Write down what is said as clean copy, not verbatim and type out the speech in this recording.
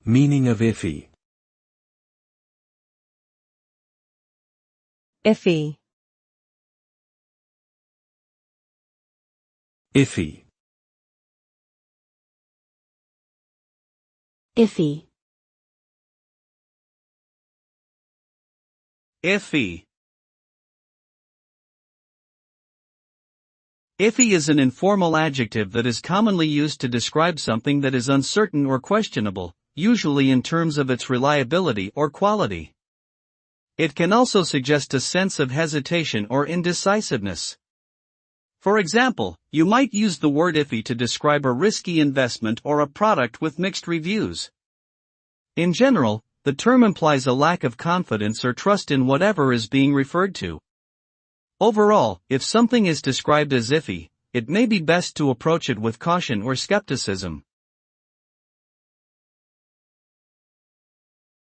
Meaning of iffy. Iffy. Iffy. Iffy. Iffy. Iffy is an informal adjective that is commonly used to describe something that is uncertain or questionable, usually in terms of its reliability or quality. It can also suggest a sense of hesitation or indecisiveness. For example, you might use the word iffy to describe a risky investment or a product with mixed reviews. In general, the term implies a lack of confidence or trust in whatever is being referred to. Overall, if something is described as iffy, it may be best to approach it with caution or skepticism.